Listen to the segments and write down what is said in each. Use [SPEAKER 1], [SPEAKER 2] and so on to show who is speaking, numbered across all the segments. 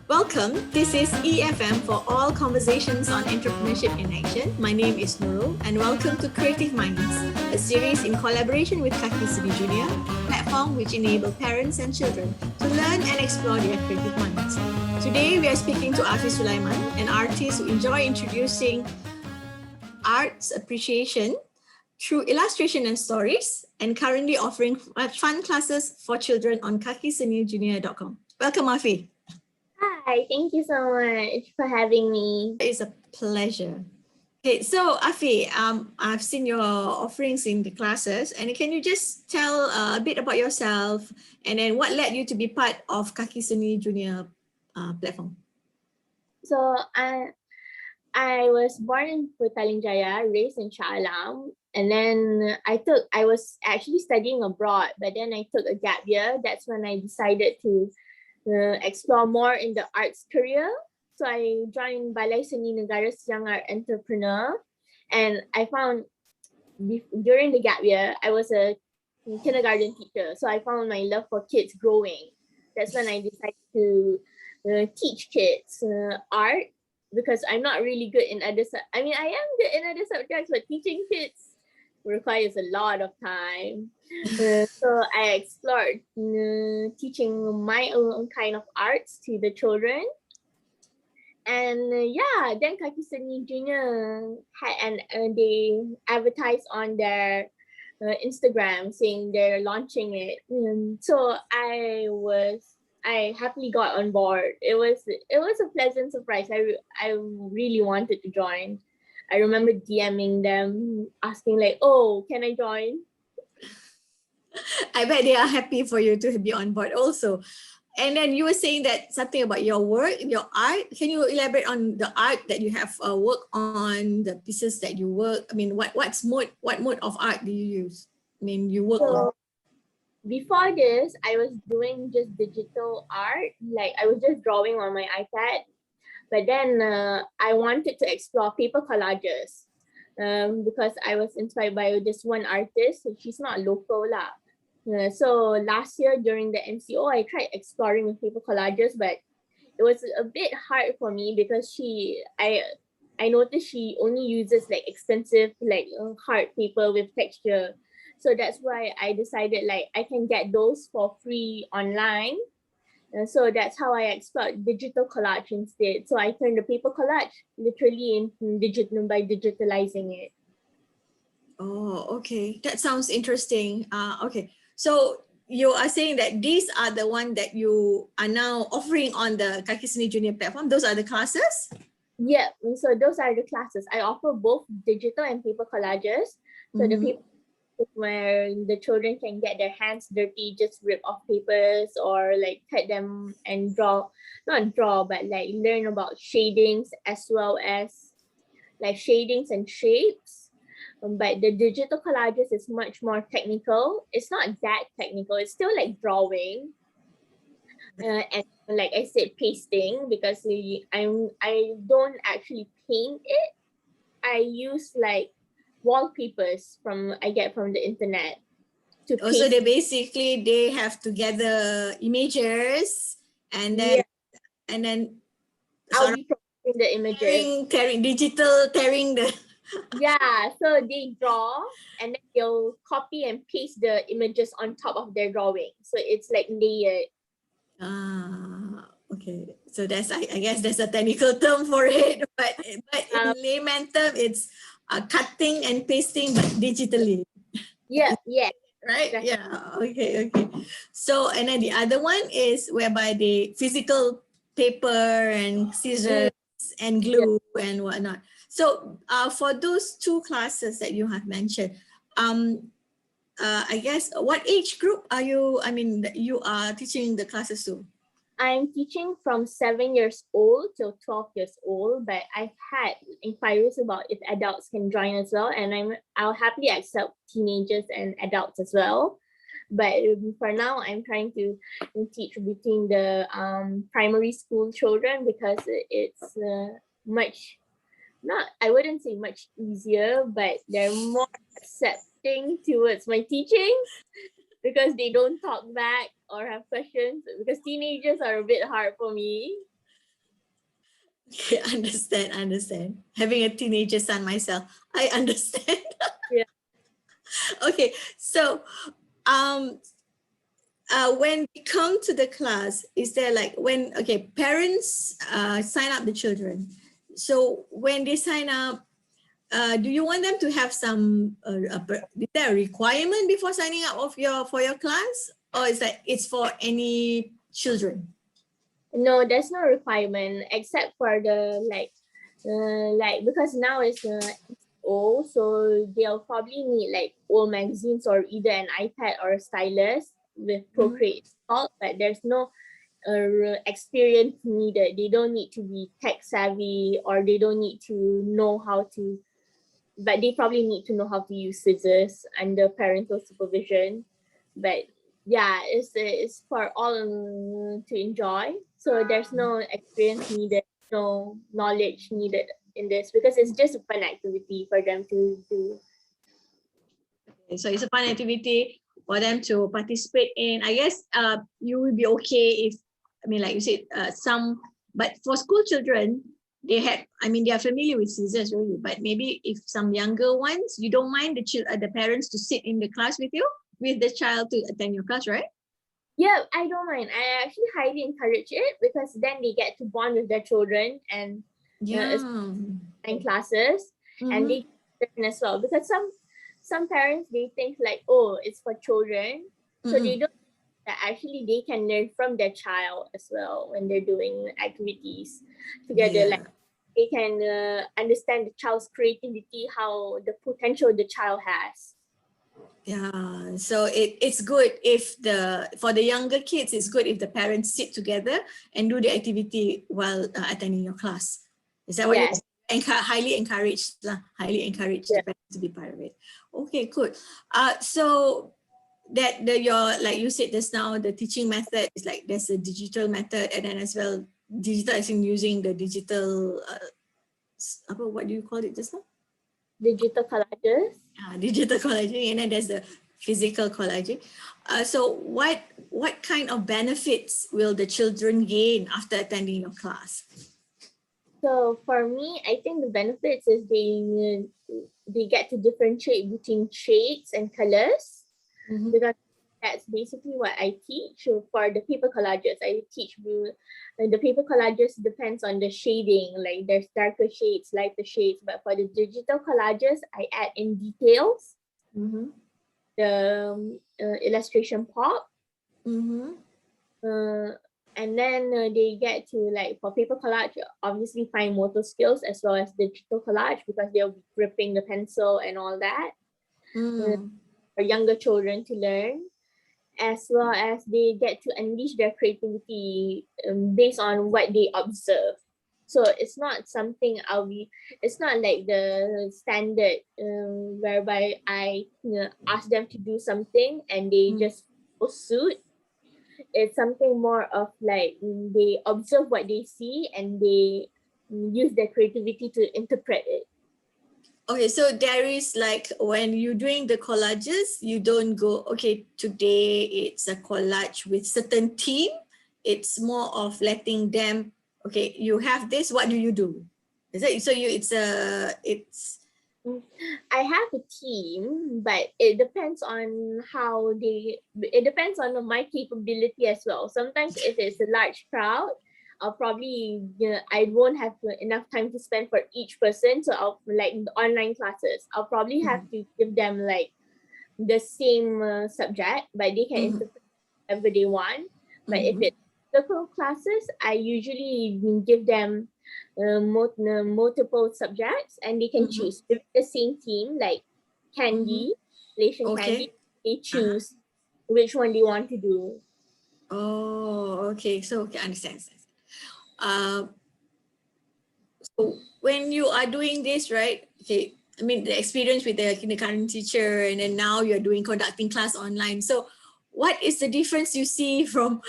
[SPEAKER 1] Welcome. This is EFM for all conversations on entrepreneurship in action. My name is Nurul, and welcome to Creative Minds, a series in collaboration with Kaki Seni Junior, platform which enable parents and children to learn and explore their creative minds. Today, we are speaking to Afi Sulaiman, an artist who enjoys introducing arts appreciation through illustration and stories, and currently offering fun classes for children on kakisenijunior.com. Welcome, Afi.
[SPEAKER 2] Hi, thank you so much for having me.
[SPEAKER 1] It's a pleasure. Okay, so Afi, I've seen your offerings in the classes, and can you just tell a bit about yourself, and then what led you to be part of Kaki Seni Junior platform?
[SPEAKER 2] So I was born in Petaling Jaya, raised in Shah Alam, and then I was actually studying abroad, but then I took a gap year. That's when I decided to explore more in the arts career. So I joined Balai Seni Negara's Young Art Entrepreneur, and I found during the gap year, I was a kindergarten teacher. So I found my love for kids growing. That's when I decided to teach kids art, because I'm not really good in other, I am good in other subjects, but teaching kids requires a lot of time. So I explored teaching my own kind of arts to the children. And then Kaki Seni Junior had they advertised on their Instagram saying they're launching it. So I happily got on board. It was a pleasant surprise. I really wanted to join. I remember DMing them, asking like, "Oh, can I join?"
[SPEAKER 1] I bet they are happy for you to be on board also. And then you were saying that something about your work, your art. Can you elaborate on the art that you have worked on, the pieces that you work? I mean, what mode of art do you use? I mean, you work on.
[SPEAKER 2] Before this, I was doing just digital art. Like I was just drawing on my iPad. But then I wanted to explore paper collages because I was inspired by this one artist. She's not local lah. So last year during the MCO, I tried exploring with paper collages, but it was a bit hard for me because I noticed she only uses like expensive like hard paper with texture. So that's why I decided like I can get those for free online. So that's how I explored digital collage instead. So I turned the paper collage literally into digital by digitalizing it.
[SPEAKER 1] Oh, okay. That sounds interesting. Okay. So you are saying that these are the one that you are now offering on the Kaki Seni Junior platform. Those are the classes?
[SPEAKER 2] Yeah. So those are the classes. I offer both digital and paper collages. So the paper where the children can get their hands dirty, just rip off papers or like cut them and not draw, but like learn about shadings as well as like shadings and shapes. But the digital collages is much more technical. It's not that technical. It's still like drawing. And like I said, pasting, because I don't actually paint it. I use like wallpapers I get from the internet to paste.
[SPEAKER 1] So they have to gather images and then
[SPEAKER 2] I'll be providing the images.
[SPEAKER 1] tearing the
[SPEAKER 2] Yeah, so they draw and then they'll copy and paste the images on top of their drawing. So it's like layered.
[SPEAKER 1] Okay. So that's I guess there's a technical term for it, but in layman term, it's cutting and pasting, but digitally.
[SPEAKER 2] Yeah.
[SPEAKER 1] Right?
[SPEAKER 2] Exactly.
[SPEAKER 1] Yeah. Okay. So, and then the other one is whereby the physical paper and scissors and glue and whatnot. So, for those two classes that you have mentioned, I guess what age group are you? I mean, you are teaching the classes to?
[SPEAKER 2] I'm teaching from 7 years old till 12 years old, but I've had inquiries about if adults can join as well, and I'll happily accept teenagers and adults as well. But for now, I'm trying to teach between the primary school children because it's much, not, I wouldn't say much easier, but they're more accepting towards my teachings because they don't talk back or have questions, because teenagers are a bit hard for me.
[SPEAKER 1] Okay, understand. Having a teenager son myself, I understand.
[SPEAKER 2] Yeah.
[SPEAKER 1] Okay, so um, when we come to the class, is there like when, okay, parents sign up the children. So when they sign up, do you want them to have some, is there a requirement before signing up for your class? Or is that it's for any children?
[SPEAKER 2] No, there's no requirement except for the because now it's old, so they'll probably need like old magazines or either an iPad or a stylus with Procreate installed, but there's no experience needed. They don't need to be tech savvy or they don't need to know how to, but they probably need to know how to use scissors under parental supervision. But yeah, it's for all to enjoy. So there's no experience needed, no knowledge needed in this because it's just a fun activity for them to do.
[SPEAKER 1] So it's a fun activity for them to participate in. I guess you will be okay if, I mean, like you said, but for school children, they are familiar with scissors really, but maybe if some younger ones, you don't mind the parents to sit in the class with you, with the child to attend your class, right?
[SPEAKER 2] Yeah, I don't mind. I actually highly encourage it because then they get to bond with their children and in classes and they learn as well. Because some parents, they think like, oh, it's for children, so they don't that actually they can learn from their child as well when they're doing activities together. Like they can understand the child's creativity, how the potential the child has.
[SPEAKER 1] Yeah, so it's good if for the younger kids, it's good if the parents sit together and do the activity while attending your class. Is that what you highly encouraged the parents to be part of it? Okay, good. So that like you said just now, the teaching method is like there's a digital method and then as well digital as in using the digital what do you call it just now?
[SPEAKER 2] Digital collages.
[SPEAKER 1] Digital collaging, and then there's the physical collaging. So what kind of benefits will the children gain after attending your class?
[SPEAKER 2] So for me, I think the benefits is they get to differentiate between shades and colors because that's basically what I teach. So for the paper collages, I teach the paper collages depends on the shading, like there's darker shades, lighter shades, but for the digital collages, I add in details, the illustration pop, and then they get to like for paper collage, obviously fine motor skills as well as digital collage because they'll be gripping the pencil and all that for younger children to learn, as well as they get to unleash their creativity based on what they observe. So it's not something it's not like the standard whereby I ask them to do something and they just suit. It's something more of like they observe what they see and they use their creativity to interpret it.
[SPEAKER 1] Okay, so there is like when you're doing the collages, you don't go, okay, today it's a collage with certain theme. It's more of letting them, okay, you have this, what do you do? Is it so
[SPEAKER 2] I have a team, but it depends on it depends on my capability as well. Sometimes if it's a large crowd, I'll probably, I won't have enough time to spend for each person. So I'll like the online classes, I'll probably have to give them like the same subject, but they can interpret whatever they want. But if it's local classes, I usually give them multiple subjects and they can choose the same theme, like candy, candy. They choose which one they want to do.
[SPEAKER 1] Oh, okay. So okay, understand. So when you are doing this, right? Okay, I mean the experience with the kindergarten teacher, and then now you're conducting class online. So, what is the difference you see from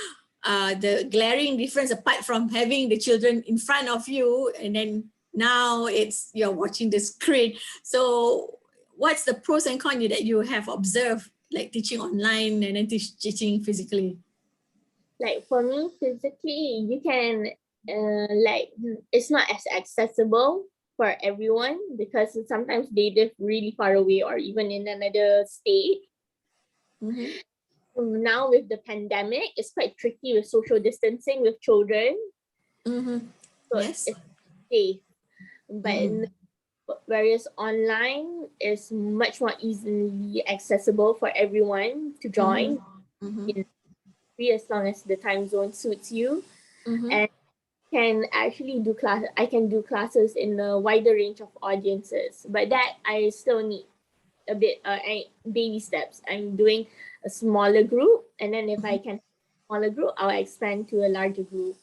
[SPEAKER 1] the glaring difference apart from having the children in front of you, and then now you're watching the screen? So, what's the pros and cons that you have observed, like teaching online and then teaching physically?
[SPEAKER 2] Like for me, physically, you can it's not as accessible for everyone because sometimes they live really far away or even in another state.
[SPEAKER 1] Mm-hmm.
[SPEAKER 2] Now with the pandemic, it's quite tricky with social distancing with children.
[SPEAKER 1] Mm-hmm.
[SPEAKER 2] So
[SPEAKER 1] Yes.
[SPEAKER 2] it's safe. But
[SPEAKER 1] Mm-hmm.
[SPEAKER 2] whereas online is much more easily accessible for everyone to join
[SPEAKER 1] Mm-hmm.
[SPEAKER 2] in free as long as the time zone suits you.
[SPEAKER 1] Mm-hmm.
[SPEAKER 2] And can actually do class. I can do classes in a wider range of audiences, but that I still need a bit baby steps. I'm doing a smaller group, and then if I can smaller group, I'll expand to a larger group.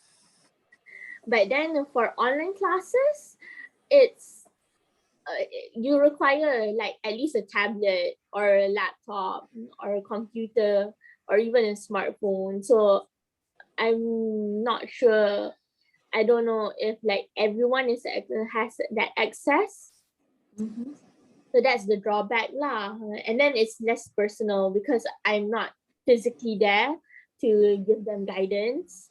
[SPEAKER 2] But then for online classes, it's you require like at least a tablet or a laptop or a computer or even a smartphone. So I'm not sure. I don't know if like everyone has that access.
[SPEAKER 1] Mm-hmm.
[SPEAKER 2] So that's the drawback lah. And then it's less personal because I'm not physically there to give them guidance.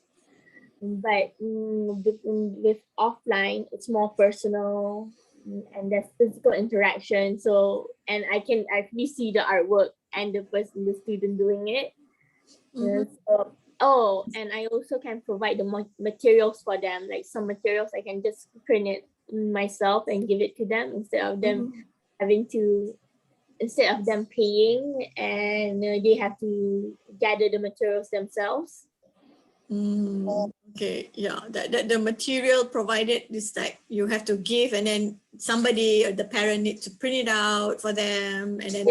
[SPEAKER 2] But with offline, it's more personal, and there's physical interaction. So, and I can actually see the artwork and the student doing it.
[SPEAKER 1] Mm-hmm.
[SPEAKER 2] And I also can provide the materials for them. Like some materials, I can just print it myself and give it to them instead of them paying and they have to gather the materials themselves.
[SPEAKER 1] Okay, yeah, that the material provided is like you have to give, and then somebody or the parent need to print it out for them, and then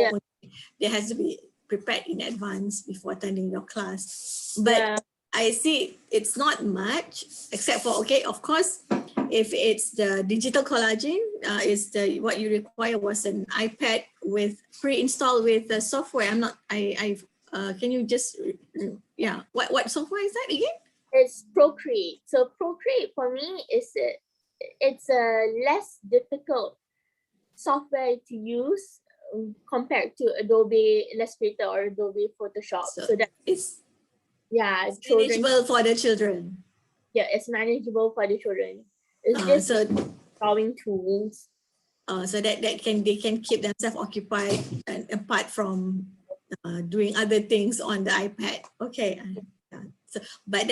[SPEAKER 1] there has to be prepared in advance before attending your class. But I see it's not much, except for, okay, of course, if it's the digital collaging, is the what you require was an iPad with pre-installed with the software. I'm not. Can you just what software is that again?
[SPEAKER 2] It's Procreate. So Procreate for me it's a less difficult software to use compared to Adobe Illustrator or Adobe Photoshop. So that
[SPEAKER 1] it's
[SPEAKER 2] children,
[SPEAKER 1] manageable for the children.
[SPEAKER 2] Yeah, it's manageable for the children. It's just drawing tools.
[SPEAKER 1] So that they can keep themselves occupied and apart from doing other things on the iPad. Okay. So, but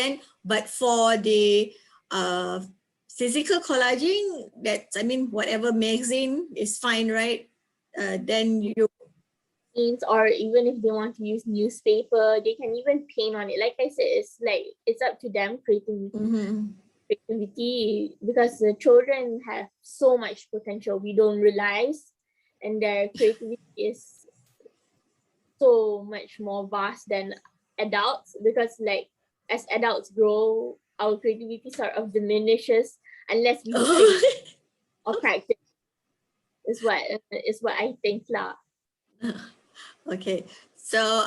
[SPEAKER 1] for the physical collaging, whatever magazine is fine, right? Then you
[SPEAKER 2] or even if they want to use newspaper, they can even paint on it. Like I said, it's up to them creativity because the children have so much potential we don't realize, and their creativity is so much more vast than adults because like as adults grow, our creativity sort of diminishes unless we or practice is what I think lah.
[SPEAKER 1] Okay, so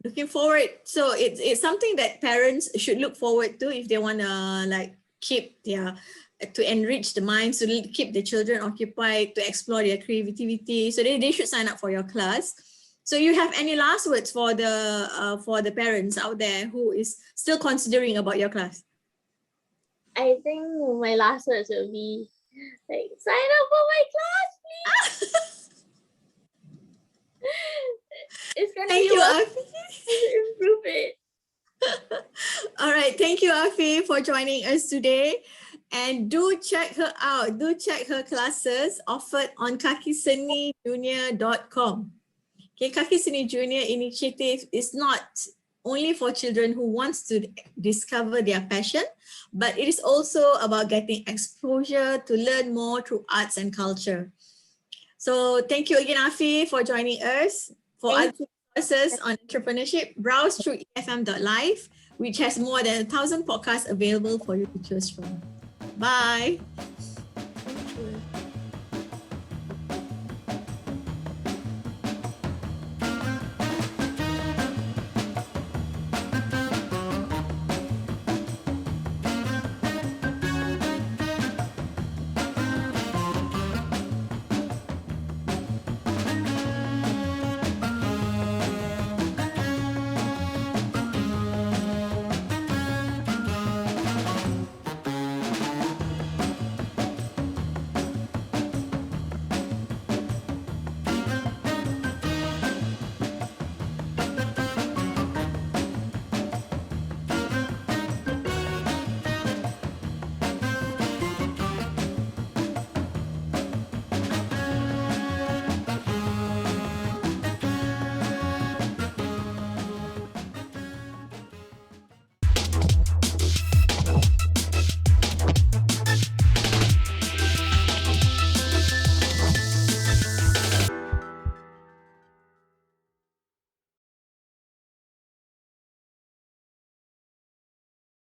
[SPEAKER 1] looking forward. So it's something that parents should look forward to if they want to like keep to enrich the minds, to keep the children occupied, to explore their creativity. So they should sign up for your class. So you have any last words for the parents out there who is still considering about your class?
[SPEAKER 2] I think my last words will be like, sign up for my class, please. It's gonna
[SPEAKER 1] Thank you, Afi.
[SPEAKER 2] improve it.
[SPEAKER 1] All right, thank you, Afi, for joining us today. And do check her out. Do check her classes offered on kakiseni.junior.com. Okay, Kaki Seni Junior initiative is not only for children who wants to discover their passion, but it is also about getting exposure to learn more through arts and culture. So thank you again, Afi, for joining us. For other courses on entrepreneurship, browse through efm.live, which has more than 1,000 podcasts available for you to choose from. Bye.